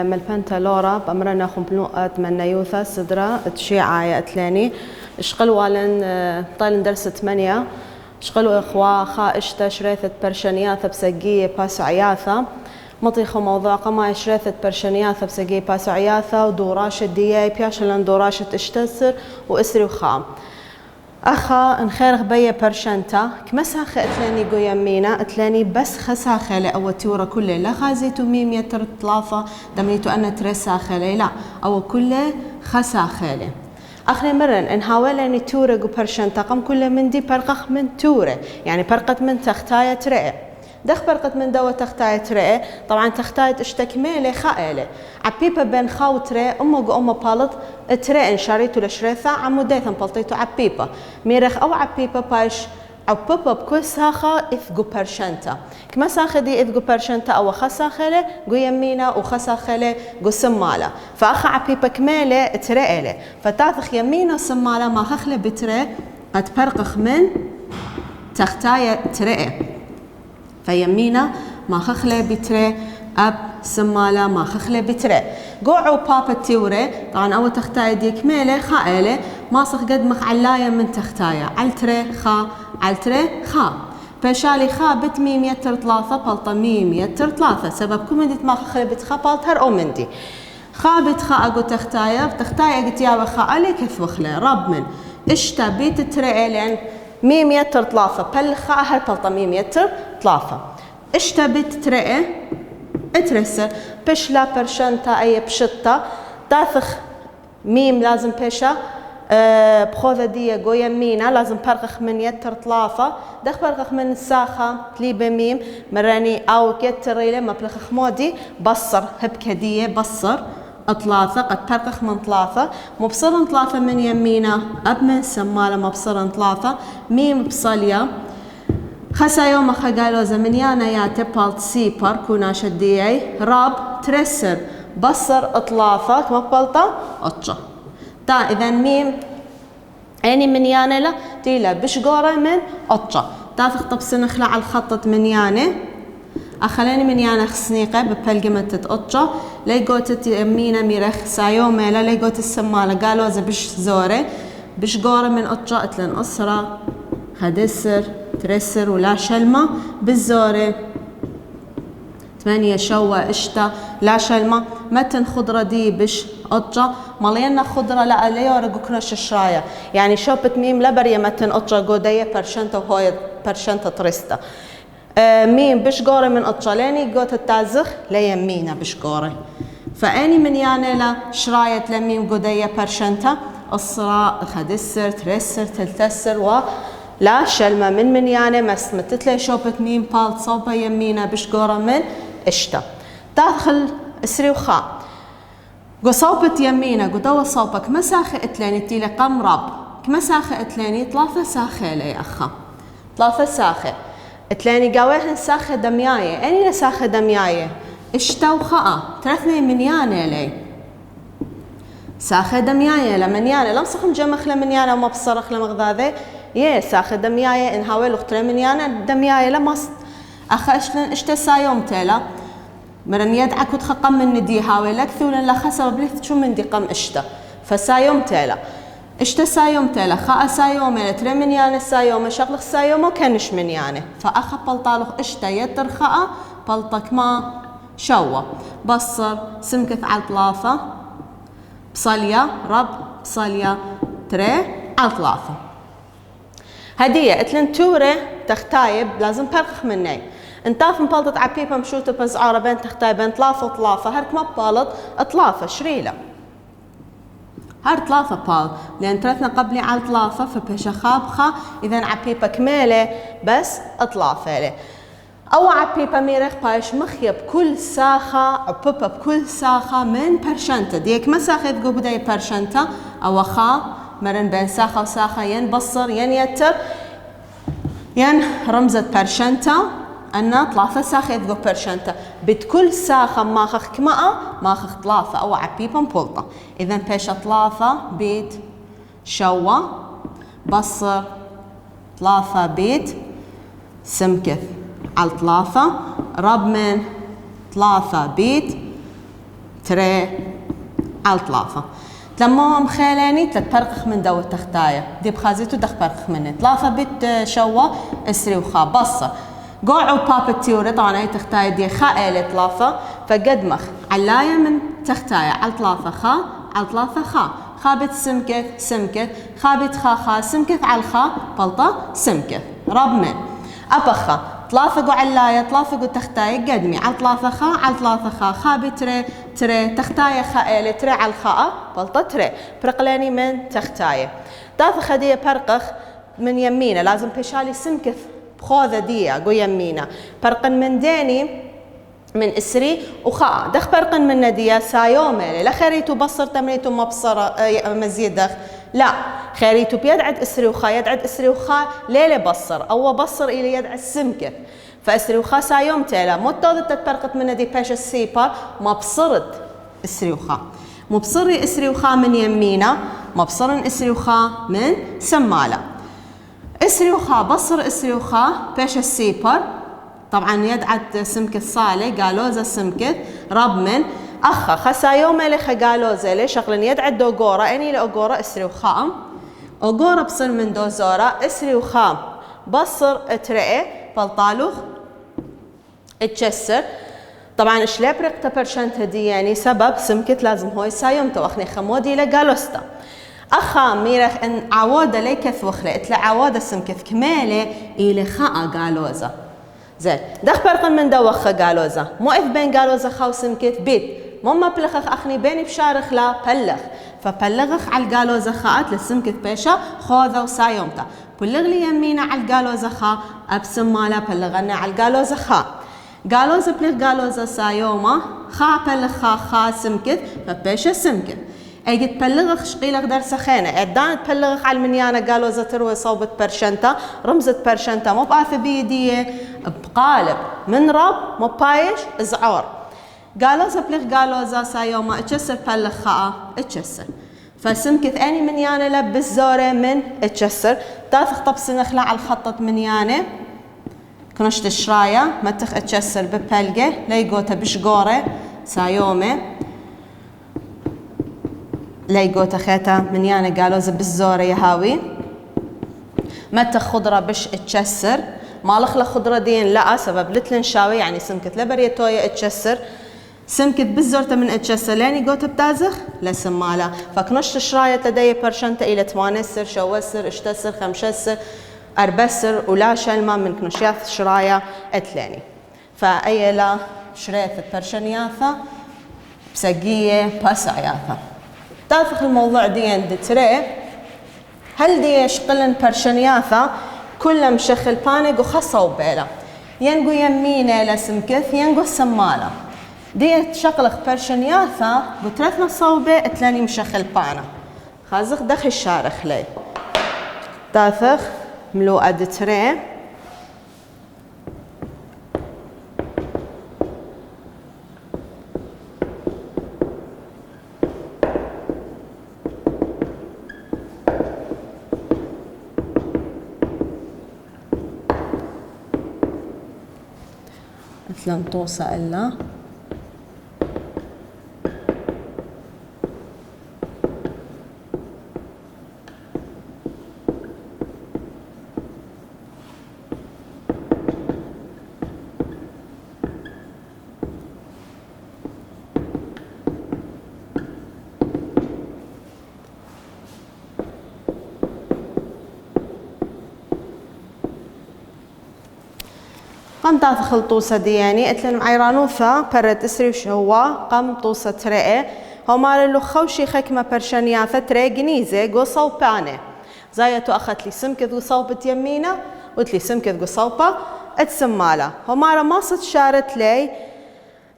ملبنتا لورا بأمرنا خمبلوقات من نيوثا سدرا تشيعة يأتلاني اشقلوا لن طالن درس 8 اشقلوا إخوة خائشتا شريثة برشانياثا بسقية باسو عياثا مطيخو موضوع قما شريثة برشانياثا بسقية باسو عياثا ودوراشة دياي بياشلن دوراشة اشتسر واسري وخام أخا نخير بيا برشنتا كمساخة اتلاني قو يمينا اتلاني بس خساخة لأو تيورا كله لا خازيتو ميم يتر طلافة دميتو أنا ترساخة لا أو كله خساخة لي آخر مرة نحاول تورا قو برشنتا قم كله من دي برقخ من تورا يعني برقت من تختاية ترقى دخ برقت من دوا تختاية ترقى طبعا تختاية اشتكميلة خائلة عبيبا بين خاو ترقى أمو بالط ترقى إن شاريتو لشريثة عمو دايثا بلطيتو عبيبا ميرخ أو عبيبا باش عبيبا بكل ساخة إثقو برشنتا كما ساخة دي إثقو برشنتا أو خساخلة قو يمينا وخساخلة قو سمالة فأخا عبيبا كمالة ترقى فتاثخ يمينا سمالة ما خخلة بترقى قد برقخ من تختاية ترقى فيمينا ما خخلة بتري أب سمالة ما خخلة بتري قوعوا بابا تيوري طبعا أول تختاية دي كميلة خائلة ما صخ قد مخ علاية من تختاية علتري خا علتري خا فشالي خا بتميم يتر ثلاثة بلطة ميم يتر ثلاثة سبب كومندي ما خخلة بتخا بلطهر أو مندي خا بتخا أقو تختاية قلت يا خا ألي كيف وخلة رب من اشتا بيت تري لأن ميم يتر ثلاثة بل خا هر بلطة ميم يتر ثلاثة اشتا بيت ترقى اترسل بش لا برشنتا اي بشتا داثخ ميم لازم بشا بخوذة دي قو يمينا لازم برقخ من يتر ثلاثة دخ برقخ من الساخة تليبة ميم مراني او يتر ما بلخخ مودي بصر هبكدية بصر ثلاثة قد برقخ من ثلاثة مبصرن ثلاثة من يمينا اب من سمالة مبصرن ثلاثة ميم بصليا خسا يوم قالوا زمنيانا يا تبالت سيبر كونا شديعي راب ترسر بصر اطلافة كما بلطة اتشا تا اذا ميم اني منيانا لا تيلا بشقورة من اتشا تا تخطب سنخلع على الخطة منيانا اخلاني منيانا خسنيقة ببلقمة اتشا ليقوت يمينا ميرخ سايومي لا ليقوت السمالة قالوا زا بش زوري بشقورة من اتشا اتلن اسرة خدسر ترسر ولا شلمة بالزورة 8 شوى اشتا لا شلمة متن خضرة دي بش أطجا مالينا خضرة لا ليورق كرش الشرايا يعني شوبة ميم لبرية متن أطجا قودية برشنتا وهوي برشنتا ترستا ميم بش قوري من أطجا لاني قوت التازخ ليمينا بش قوري فأني من يعني لا شراية لميم قودية برشنتا الصراء خدسر ترسر تلتسر و لا شلمة من يعني متتلي شوبة ميم بالت صوبة يمينا بشقورة من اشتا داخل اسري وخا قو صوبة يمينا قو دوا صوبك ما ساخة اتلاني تيلي قم رب كما ساخة اتلاني 3 ساخة لي اخا 3 ساخة اتلاني قاويهن ساخة دمياية اني ساخة دمياية اشتا وخا ترثني منيانة لي ساخة دمياية لمنيانة لم صخم جمخ لمنيانة وما بصرخ لمغذاذي يه ساخة دمياية انهاوي الاخترى منيانا دمياية لما اخا اشلن اشتا سايوم تيلا مرن يدعك وتخقم من ندي هاوي لك ثولا لخسا بليث شو من دي قم اشتا فسايوم تيلا اشتا سايوم تيلا خا سايوم ترى منيانا سايوم شغلخ سايوم وكانش منيانا فاخا بلطالخ اشتا يتر خا بلطك ما شوا بصر سمكث على الطلافة بصليا رب بصليا ترى على الطلافة هدية اتلن تورة تختايب لازم برخ مني انتاف مبلطت عبيبة مشوتة بزعارة بين تختايب بين طلافة وطلافة هرك ما ببالط طلافة شريلة هر طلافة بال لأن ترثنا قبلي على طلافة فبشا خابخة إذا عبيبة كميلة بس طلافة لي أو عبيبة ميرخ بايش مخيب كل ساخة عبيبة بكل ساخة من برشنتا ديك ما ساخة يذقو بداية برشنتا أو خا مرن بين ساخة وساخة ين بصر ين يتر ين رمزة برشنتا أن 3 ساخة يذقو برشنتا بتكل ساخة ماخخ كماء ماخخ 3 أو عبيبة مبلطة إذا بيش 3 بيت شوا بصر 3 بيت سمكث على 3 رب من 3 بيت تري على ثلاثة. تلموهم خيلاني تلتبرقخ من دو التختاية دي بخازيتو دخبرقخ مني ثلاثة بيت شوا اسري وخا بصر قوعوا باب التيوري. طبعا هاي تختاية دي خائلة ثلاثة فقدمخ علاية من تختاية على ثلاثة خا على ثلاثة خا خابت سمكت سمكت خابت خا سمكت على الخا بلطة سمكت رب من أبخا ثلاثة علاية ثلاثة تختاية قدمي على ثلاثة خا على ثلاثة خا خابت تري تري تختاية خائلة تري على الخاء بلطة تري برقلاني من تختاية. ثلاثة خدية برقخ من يمينة لازم بشالي سمكت بخوذة دي قو يمينة برقن من ديني من اسري وخاء دخ برقن من ندية سايومة لا خريتو بصر تمريتو مبصر مزيد دخ لا خريتو بيدعد اسري وخاء يدعد اسري وخاء ليلة بصر او بصر الى يدعد سمكة فاسري وخاء سايوم تيلا مو توضت تتبرقت من ندي باش السيبر مبصرت اسري وخاء مبصري اسري وخاء من يمينة مبصرن اسري وخاء من سمالة اسري وخا بصر اسري وخا بيش السيبر طبعا يدعد سمكة صالة قالوزة سمكة رب من أخا خسايومة لخا قالوزة لي شغلن يدعد دوغورة اني لأوغورة اسري وخا أوغورة بصر من دوزورة اسري وخا بصر اترقي بلطالوخ اتشسر طبعا اشليب رقتا برشنت دي يعني سبب سمكة لازم هوي سايومته واخني خمودي لقالوستا أخا ميرخ إن عوادة ليكث وخلة إتلا عوادة سمكث كمالة إلى خاء قالوزة زين دخ برقن من دوخة قالوزة مو إذ بين قالوزة خاو سمكث بيت مما بلخخ أخني بيني بشارخ لا بلغ فبلغخ على القالوزة خاءت لسمكث بيشا خوذة وسايومتا بلغ لي يمينا على القالوزة خاء أبسم مالا بلغنا على القالوزة خاء قالوزة بلغ قالوزة سايوما خاء بلغ خاء سمكث فبيشا سمكث اجي تبلغخ شقيلك درس خينه ادان تبلغخ على المنيانه قالوا زتروي صوبت برشنتا رمزة برشنتا مو باث بيديه بقالب من رب مو بايش ازعور قالوا زبلغ قالوا زا سايوما اتشسر بلغ خاء اتشسر فسمكت اني منيانه لبس زوره من اتشسر تاثخ طبس نخلع على الخطه منيانه كنشت الشرايه متخ اتشسر ببلقه ليقوته بشقوره سايومه ليقو تخيتا من يانا قالوا بالزورة يهاوي متى خضرة بش اتشسر ما لخلا خضرة دين لا سبب لتلن شاوي يعني سمكت لبريتوية اتشسر سمكت بالزورة من اتشسر لين يقو تبتازخ لسمالا فكنشت شراية لدي برشنت إلى 8 سر شوسر اشتسر 5 سر 4 سر ولا شلمة من كنشياث شراية اتلاني فأي لا شريث برشنياثة بسقية بسعياثة تافخ الموضوع دي عند تري هل دي يشقلن برشنياثا كل مشخل بانيق وخصو بيلا ينقو يمينة لسمكث ينقو السمالة دي شقلخ برشنياثا قترثنا صوبة اتلاني مشخل بانا خازخ دخل الشارخ لي تافخ ملوء دي تري مثلا طوسة إلا قم تاخذ طوسة دياني اتلن عيرانوثا برد اسري وشوا قم طوسة ترقي هما لو خوشي خكمة برشانياثة ترقي جنيزة جو صوبانة زايتو أخذت لي سمكة جو صوبت يمينة قلت لي سمكة جو صوبة اتسمالة هما رماصت شارت لي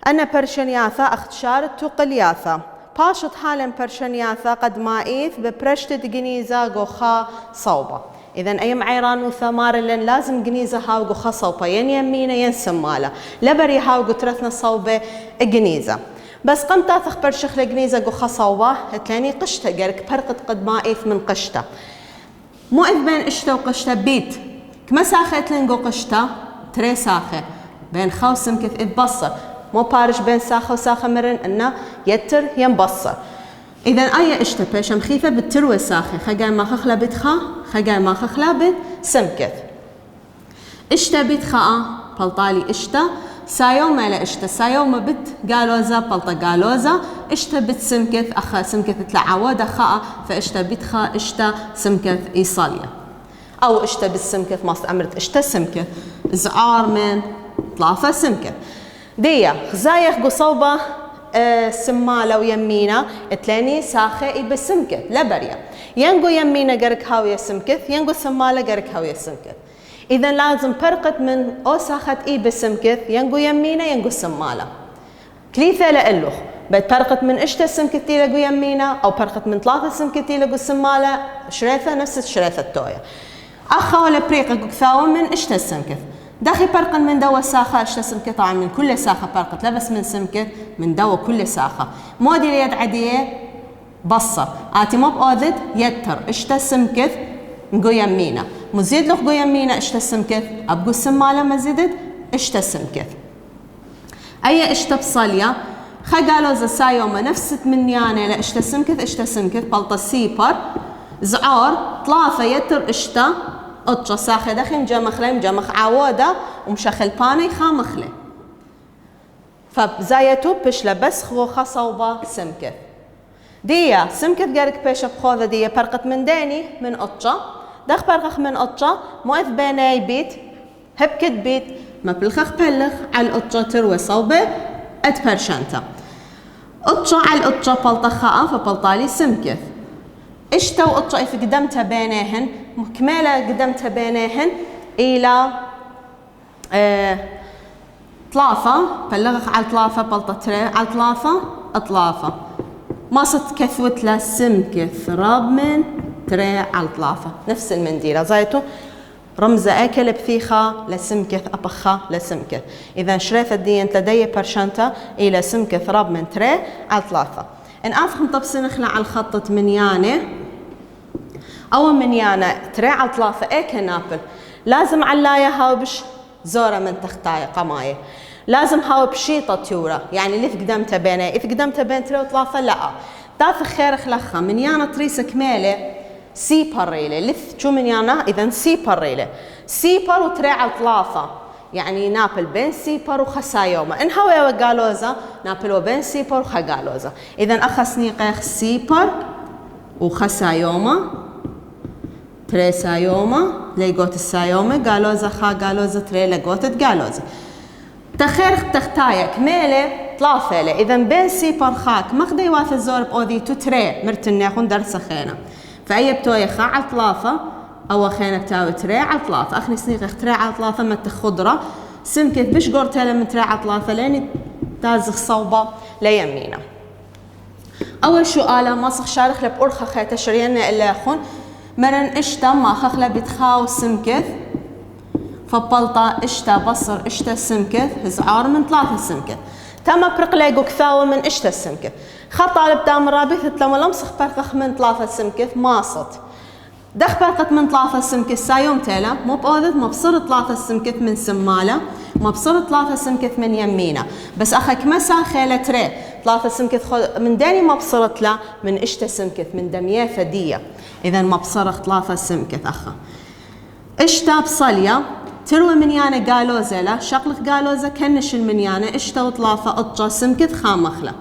أنا برشانياثة أخذ شارت توقلياثة باشط حالا برشانياثة قد ما إيث ببرشتة جنيزة جو خا صوبة إذن أيام عيران وثمار لن لازم جنيزة هاوجو خصوبة ين يمينة ين سمالة لبري هاوجو ترثنا صوبة جنيزة بس قم تاثخ برشخ لجنيزة جو خصوبة تلاني قشتة جرك برقت قد ما إيث من قشتة مو إذ بين قشتة وقشتة بيت كما ساخت لنجو قشتة تري ساخة بين خوسم كث إذ بصر مو بارش بين ساخة وساخة مرن إنه يتر ينبصر. إذا أي إشتا بيشم خيفة بالتروي ساخي خجاي ما خخلا بتخا خجاي ما خخلا بسمكث إشتا بتخا بلطالي إشتا سايوما لا إشتا سايوما بت جالوزا بلطا جالوزا إشتا بت سمكث أخا سمكث تلعوادة خاء فإشتا بتخا إشتا سمكث إيصاليا أو إشتا بالسمكث ما استعمرت إشتا سمكث زعار من طلافة سمكث ديا خزايخ قصوبة سمالة ويمينا تلاني ساخة بسمكث لبريا ينقو يمينا قرك هاوية سمكث ينقو سمالة قرك هاوية سمكث. إذا لازم فرقت من أو ساخة بسمكث ينقو يمينا ينقو سمالة كليثة لألوخ بتفرقت من إشتا سمكث تيلقو يمينا أو فرقت من 3 سمكث تيلقو سمالة شريثة نفس شريثة التوية أخا ولا بريقة كثاوة من إشتا السمكث داخل فرقا من دوا ساخة إشتا سمكث طبعا من كل ساخة فرقت لا بس من سمكث من دوا كل ساخة مودي اليد عادية بصر آتي مو بأوذد يتر إشتا سمكث نقو يمينا مزيد لو قو يمينا إشتا سمكث أبقو سمالة مزيدت إشتا سمكث أي إشتا بصاليا خقالو زسايوما نفس منيانة لا إشتا سمكث بلطة سيبر زعار 3 يتر إشتا أطشا ساخي دخن جمخلي مجمخ عوادة ومشخل باني خامخلي فبزايتو بشلا بس خوخة صوبة سمكث ديا سمكث قارك بيشا بخوذة ديا برقت من داني من أطشا دخ برقخ من أطشا موث بيناي بيت هبكت بيت ما بلخخ بلخ على الأطشا تروي صوبة أتبرشانتا أطشا على الأطشا بلطخاء فبلطالي سمكث إشتا وأطشا إذا قدمتها بينهن مكملة قدمتها بينهن إلى طلافة بلغخ على طلافة بلطة تري على طلافة أطلافة ما صت كثوت لا سمكث راب من تري على طلافة نفس المنديلة زايتو رمزة أكل بثيخة لسمكث أبخة لسمكث إذا شريفة دينت لدي برشانتا إلى سمكث راب من تري على طلافة إن أفهم طب سنخلع على الخطة منيانة أو منيانة تري على طلافة نابل لازم علاية هاوبش زورة من تختاية قماية لازم هاوب شيطة تيورا يعني لف قدمتها بيني إذا قدمتها بين تري وطلافة لا دافع خير خلخة منيانة تريسة كمالة سيبر ريلة لف شو منيانة إذا سيبر ريلة سيبر وتري على طلافة يعني نابل بين سيبر وخسايوما إن هاوية وقالوزة نابل وبين سيبر وخقالوزة إذا أخسني قيخ سيبر وخسايوما تري سايوما ليقوت السايوما قالوزة خا قالوزة تري لقوتت قالوزة تخير تختايا كميلة طلافة إذا بين سيبر خاك مخدي يواث الزور بأوذي تري مرتني أخون درس خينا فأي بتوي خا على طلافة أو خينا بتاوي تري على طلافة أخني سنيق تري على طلافة مت خضرة سمكت بش قرتها من تري على طلافة لين تازخ صوبة ليمينا أول شو آلا ما صخ شارخ لبأرخة خيتا شرينا إلا أخون مرن إشتا ما خخلة بتخاو سمكث فبلطة إشتا بصر إشتا سمكث هزعار من 3 سمكث تم برقلاقو كثاوة من إشتا سمكث خطالب دام رابثة لما لمسخ برقخ من 3 سمكث ماصت دخ برقت من 3 سمكث سايوم تيلا مو بأوذت ما بصر 3 سمكث من سمالة ما بصر 3 سمكث من يمينة بس أخك مسا خيلة تري 3 سمكث من داني ما بصرت لا من إشتا سمكث من دمية فدية إذا ما بصرخ 3 سمكث أخا إشتا بصليا تروي منيانة قالوزة لا شقلق قالوزة كنش المنيانة إشتا وطلافة أطجا سمكث خامخلة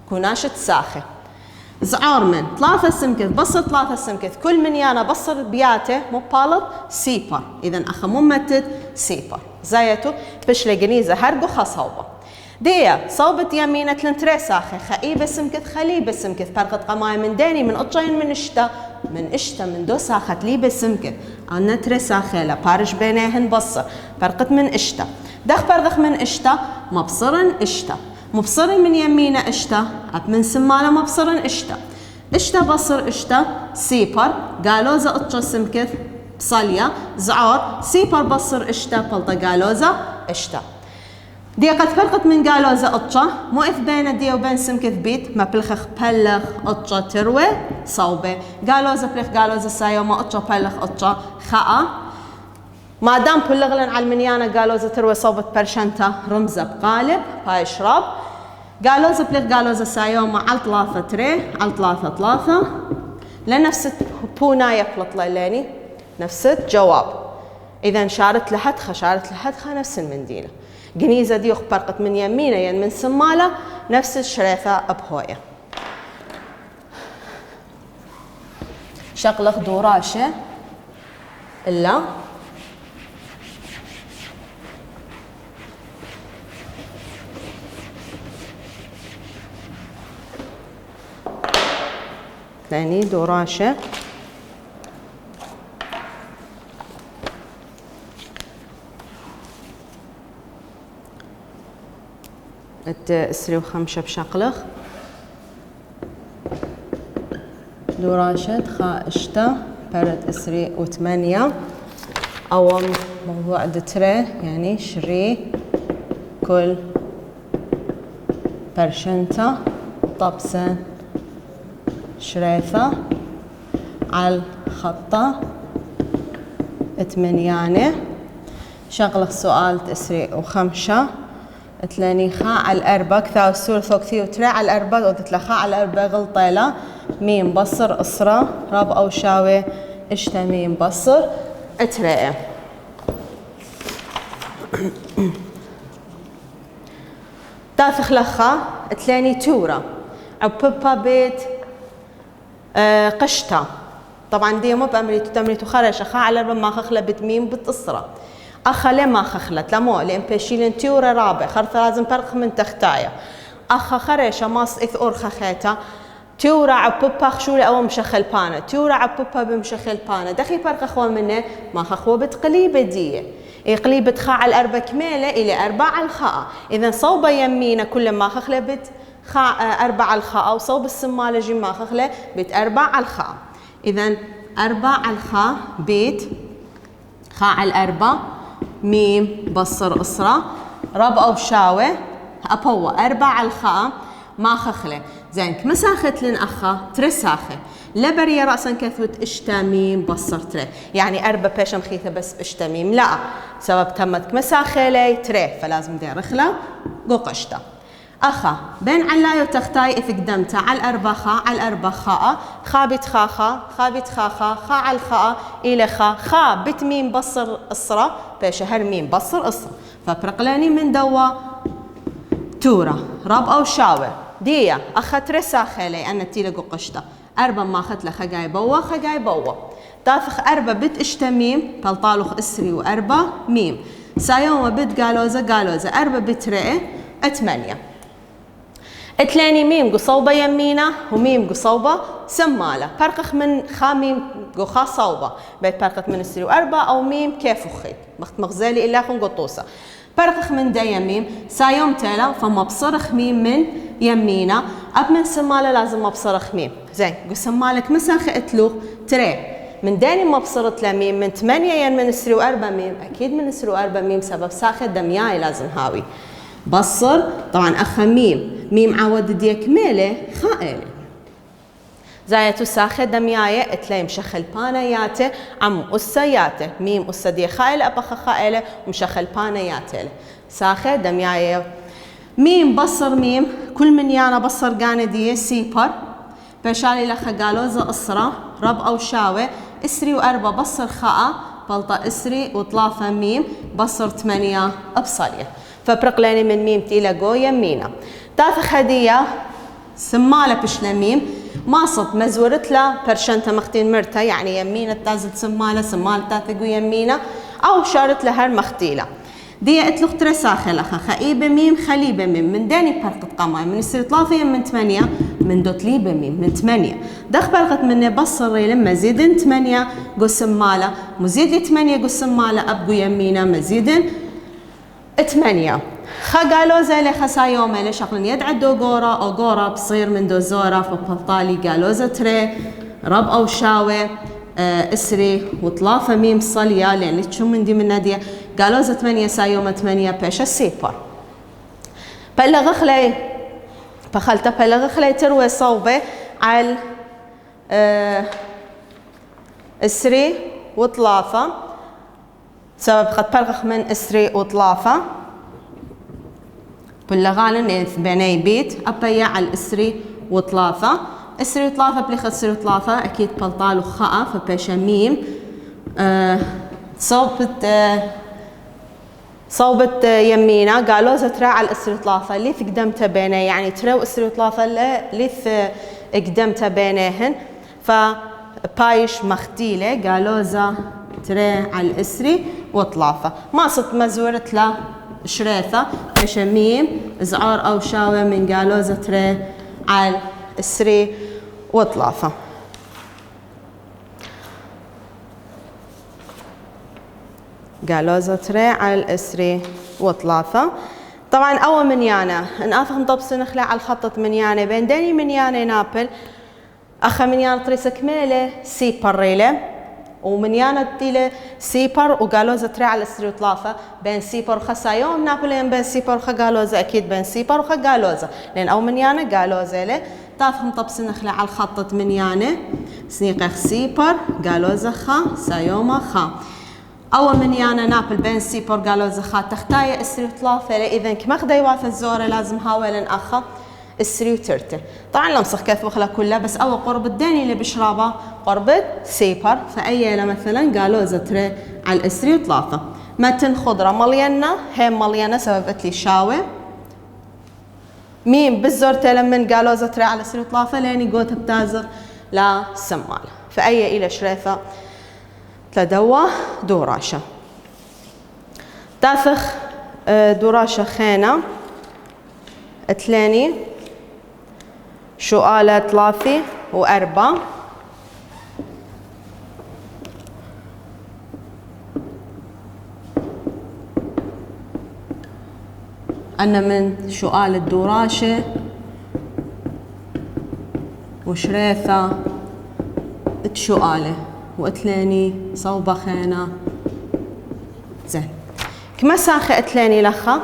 كوناشة ساخة زعار من 3 سمكث بصر 3 سمكث كل منيانة بصر بياته مو بالط سيبر إذا أخا ممتد سيبر زايتو بش لقنيزة هرقو خصوبة ديا صوبة يمينة لنتري ساخة خئيبة سمكث خليبة سمكث فرقت قماية من داني من أطجين من إشتا من دو ساخة ليبة سمكث أنا تري ساخة لا بارش بينهن بصر فرقت من إشتا دخ برغخ من إشتا مبصرن إشتا مبصرن من يمينة إشتا أب من سمالة مبصرن إشتا بصر إشتا سيبر قالوزة أطجا سمكث بصاليا زعار سيبر بصر إشتا بلطة قالوزة إشتا دي قد فرقت من قالوزة أطجا مو إث بين دي وبين سمكث بيت ما بلخخ بلخ أطجا تروي صوبة قالوزة بلخ قالوزة سايوما أطجا بلخ أطجا خاء ما دام بلغلن على المنيانة قالوا تروي صوبة برشنتا رمزة بقالب هاي اشرب قالوا بلغ قالوا سايوما على 3 تري على 3 لنفس بوناية بلطليلاني نفس جواب إذا شارت لحدخة نفس المنديلة جنيزة دي فرقت من يمينة ين من سمالة نفس الشريفة بهوية شغلق دوراشة إلا ثاني دوراشة اسري وخمسة بشقلخ دوراشة خا اشتا برد اسري وثمانية او موضوع دتري يعني شري كل برشنتا طبسة شريفة على الخطة 8 شغلخ سؤال تسري وخمسة تلاني خا على 4 كثاو السور ثو كثير تري على 4 وتتلخا على 4 غلطيلة ميم بصر أسرة راب أو شاوي اشتا ميم بصر اتري تافخ لخا تلاني تورا عببا بيت قشتا طبعا دي مو بأمريتو تمريتو خرج خا على 4 ما خخلة بتميم بتصرة أخا لما خخلت لمو لإن بيشيلن تيورا رابع خرث لازم برخ من تختايا أخا خريشة ماس إثور خخيتا تيورا عببا خشولي أو مشخل بانا تيورا عببا بمشخل بانا دخي برخ أخوة منه ما خخوة بتقليبة دي قليبة خا على 4 كميلة إلى 4 على الخاء إذا صوبة يمينة كل ما خخلة بت خا 4 على الخاء وصوب السمالة جيم خخلة بيت 4 على الخاء إذا 4 على الخاء بيت خا على 4 ميم بصر أسرة رب أو شاوة أبوة 4 على الخاء ما خخلة زين كمساخت لن أخا ترساخة لبرية رأسا كثوت اشتا ميم بصر تري يعني 4 بيش مخيثة بس اشتا ميم لا سبب تمت كمساخة لي تري فلازم دي رخلة قوقشتا أخا بين علايو تختاي إذ قدمت على 4 خا على 4 خاء خا بت خا خا بت خا خا على الخاء إلى خا بت ميم بصر أسرة بشهر ميم بصر أسرة فبرقلاني من دوا تورا رب أو شاوة ديا أخت رسا خالي أنا تيلقو قشطة 4 ما أخت لخا جاي بوا تافخ 4 بت اشتميم بلطالوخ اسري و4 ميم سايوما بت قالوزة 4 بت رئة 8 اتلاني ميم قصوبة يمينة وميم قصوبة سمالة فرقخ من خا ميم قخا صوبة بيت فرقت من السري 4 أو ميم كيف وخيت مغزالي إلا خن قطوسة فرقخ من دا يميم سايوم تالا فما بصرخ ميم من يمينة أب من سمالة لازم مبصرخ ميم زين قو سمالك مساخ اتلوخ تري من داني مبصرت لميم من 8 ين من السري 4 ميم أكيد من السري 4 ميم سبب ساخة دمياي لازم هاوي بصر طبعا أخا ميم عود ديك ميلة خائلة زايتو ساخة دمياية اتلاي مشخل بانياته عم أسياته ميم أسا دي خائلة أبخا خائلة ومشخل بانياته ساخة دمياية ميم بصر ميم كل من يانا بصر قانة دي سيبر بشالي لخا قالوزة أسرة رب أو شاوة اسري و4 بصر خاء بلطة اسري و3 ميم بصر 8 أبصالية فبرقلاني من ميم تيلا يمينة تافخ هدية سمالة بشلميم ماصط مزورت لا برشنتا مختين مرتا يعني يمينة تازت سمالة تاثقو يمينة أو شارت لها المختيلة دي اتلوخ ترساخة لخا خائبة ميم خليبة ميم من داني برقت قماي من يصير 3 من 8 من دوتليبة ميم من 8 دخ برقت مني بصري لما زيدن 8 قو سمالة مزيد 8 قو سمالة أبقو يمينة مزيدن 8 قالوا زي اللي خسايوم اللي شغلن يدعدو غورا او غورا بصير من دو زورا فبطالي قالوا تري رب او شاوي اسري و3 ميم صليا لان تشو من دي من ناديه قالوا 8 سايوم 8 بيش السيبر بلغ خلي بخلته بلغ خلي تروي صوبه على اسري و3 سبب خد برغخ من اسري وطلافة باللغالن بيني بيت أبيا على الاسري وطلافة اسري وطلافة بلي خد اسري وطلافة أكيد بلطالو خاء فبيشا ميم صوبت يمينا قالوا ترى على الاسري وطلافة اللي قدمتها بيني يعني ترى واسري وطلافة اللي قدمتها بينهن فبايش مختيلة قالوا ترى على الاسري وطلافة ما صرت مزورت لا شريثة بيشا ميم زعار أو شاوة من قالوا ترى على الاسري وطلافة قالوا ترى على الاسري وطلافة طبعا أول من يانا نافخ مطبس نخلع على الخطة من يانا بين داني من يانا نابل أخا من يانا طريسة كميلة سيبر ريلة ومن يانا تيلة سيبر وقالوا ترى على الاسري وطلافة بين سيبر وخسا يوم نابلين بين سيبر وخا قالوا أكيد بين سيبر وخا قالوا لأن أو من يانا قالوا له تافخ مطبس نخلع على الخطة من يانا سنيقخ سيبر قالوا خا سايوما خا أول من يانا نابل بين سيبر قالوا زخات تختايا اسري وطلافة إذا كما خدي واث الزورة لازم هاولن أخا اسري وترته طبعا لمسخ كيف بخلا كلها بس أول قرب الداني اللي بشرابه قرب سيبر فأي مثلا قالوا ترى على الاسري وطلافة متن خضرة مليانة هي مليانة سببت لي شاوة مين بالزورته لمن قالوا ترى على الاسري وطلافة لاني قوت بتازر لا سمال فأي إلى شريفة تلدوا دوراشة تافخ دوراشة خينة اتلاني شؤالة ثلاثي وأربعة أنا من شؤال الدوراشة وشريثة تشؤالة واتلاني صوبة خينة زين كما ساخة اتلاني لخا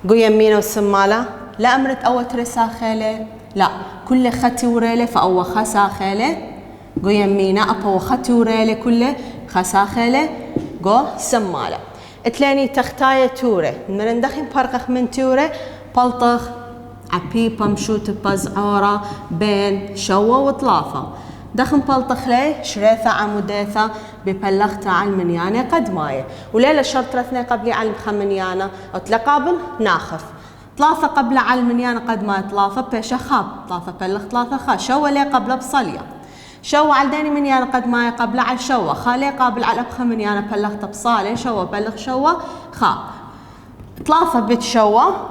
قو يمينة وسمالة لا أمرت أول تري ساخيلة لا كل خاتي وريلة فأول خساخيلة قو يمينة أبا وخاتي وريلة كله خساخيلة قو سمالة اتلاني تختاية تورة من ندخل برقخ من تورة بلطخ عبيبا مشوت بزعورة بين شوة وطلافة دخن بلطخ ليه شريثة عموديثة ببلغتها على المنيانة قد مايه وليلة شرط رثني قبلي على المخمنيانة وتلقابل ناخف طلافة قبل على المنيانة قد ما طلافة بيشا خاب طلافة بلغ طلافة خا شوة ليه قبل بصلية شوة على داني منيانة قد ما قبل على شوة خالي قابل على أبخا منيانة بلغت بصالي شوة بلغ شوة خا طلافة بيت شوة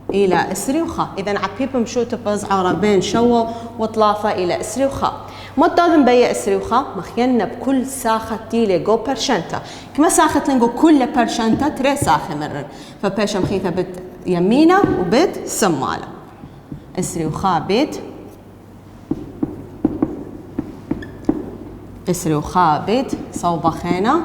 إلى إسري وخا إذا عبيب مشوت بزعورة بين شوة وطلافة إلى إسري وخا متاذن بيا إسري وخا مخينا بكل ساخة تيلي جو برشنتا كما ساخة لنقو كل برشنتا تري ساخة مرن فبيشا مخيثة بيت يمينة وبيت سمالة إسري وخا بيت إسري وخا بيت صوبة خينة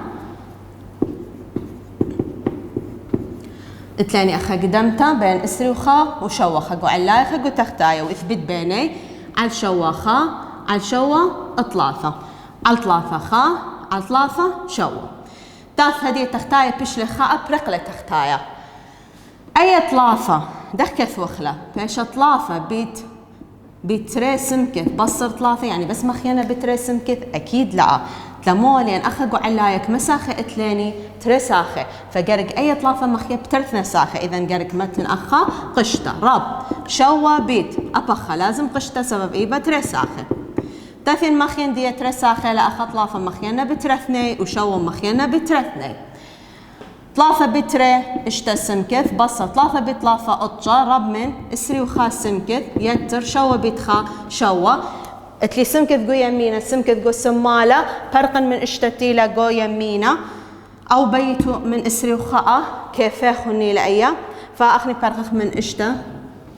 اتلاني أخا قدمتا بين إسري وخا وشوة خا قو علاي خا قو تختايا وإثبت بيني على شوة خا على شوة اطلافة على طلافة خا على طلافة شوة تاف هدي تختايا بشلي خا برقلة تختايا أي طلافة دخ كيف وخلة بيش طلافة بيت تري سمكت بصر طلافة يعني بس مخينا بتري سمكت أكيد لا تلمو لين أخا قو علايك مساخة اتلاني تري ساخة فقرق أي طلافة مخيا بترثنا ساخة إذا قرق متن أخا قشطة رب شوة بيت أبخا لازم قشطة سبب إيبا تري ساخة تثين مخين دي تري ساخة لأخا طلافة مخينا بترثني وشوة مخينا بترثني طلافة بتري اشتا سمكث بصة طلافة بطلافة أطجا رب من إسري وخا سمكث يتر شوة بتخا شوة اتلي سمكث قو يمينة سمكث قو سمالة فرقا من اشتتيلة قو يمينة أو بيتو من إسري وخاء كيف يخوني لأيا فأخني فرقخ من اشتا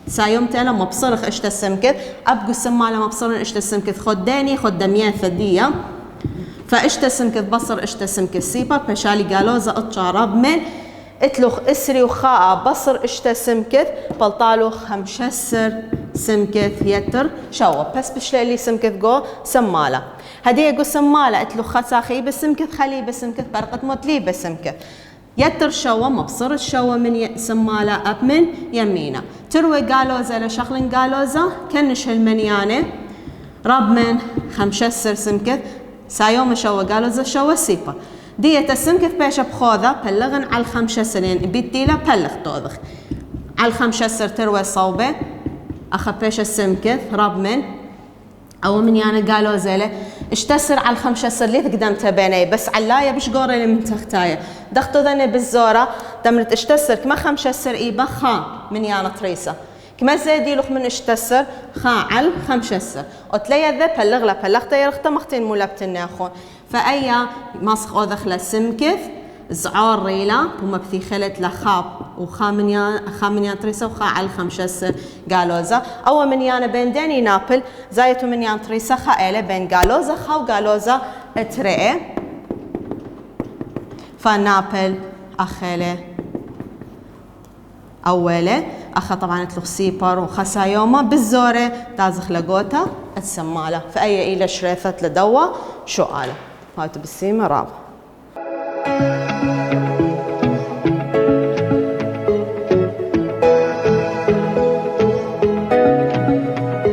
سايوم تالا مبصرخ اشتا سمكث أبقو سمالة مبصرن اشتا سمكث خداني خداميان ثدية فاشتا سمكث بصر اشتا سمكث سيبا بشالي قالوزة اتشارب من اتلوخ اسري وخاء بصر اشتا سمكث بلطالوخ همشسر سمكة يتر شوا بس بشلي اللي سمكة جو سمالة هدي يقول سمالة اتلو خساخي بسمكة خلي بسمكة برقة مطلي بسمكة يتر شوا مبصر الشوا من سمالة أب من يمينة تروي قالوزة لشغل قالوزة كنش المنيانة رب من 5 سمكة سايوم شوا قالوزة شوا سيبا دية السمكة بيش بخوذة بلغن على 5 سنين بيتيلا بلغ توضخ على 5 تروي صوبة أخا بيش السمكة رب من أو من يعني قالوا زيله اشتسر على 5 ليه قدمتها بيني بس علاية بش قورة اللي من تختاية دختو ذني بالزورة دمرت اشتسر كما 5 إيبا خا من يعني تريسة كما زيدي لخ من اشتسر خا على 5 وتلاقي ذا بلغتا يرختا مختين مولابتن ياخون فأي ماسخ أو دخل سمكث زعار ريلا وما بثي خلت لخاب وخا من تريسا وخا على 5 قالوزا أو من يانا بين داني نابل زايتو من يان تريسا خا بين قالوزا خا وقالوزا ترئي فنابل أخيله أوله أخا طبعا تلوخ سيبر وخسا يوما بالزورة تازخ لقوتا السمالة فأي إلى شريفة لدوا شو قاله هاتو بالسيمة رابع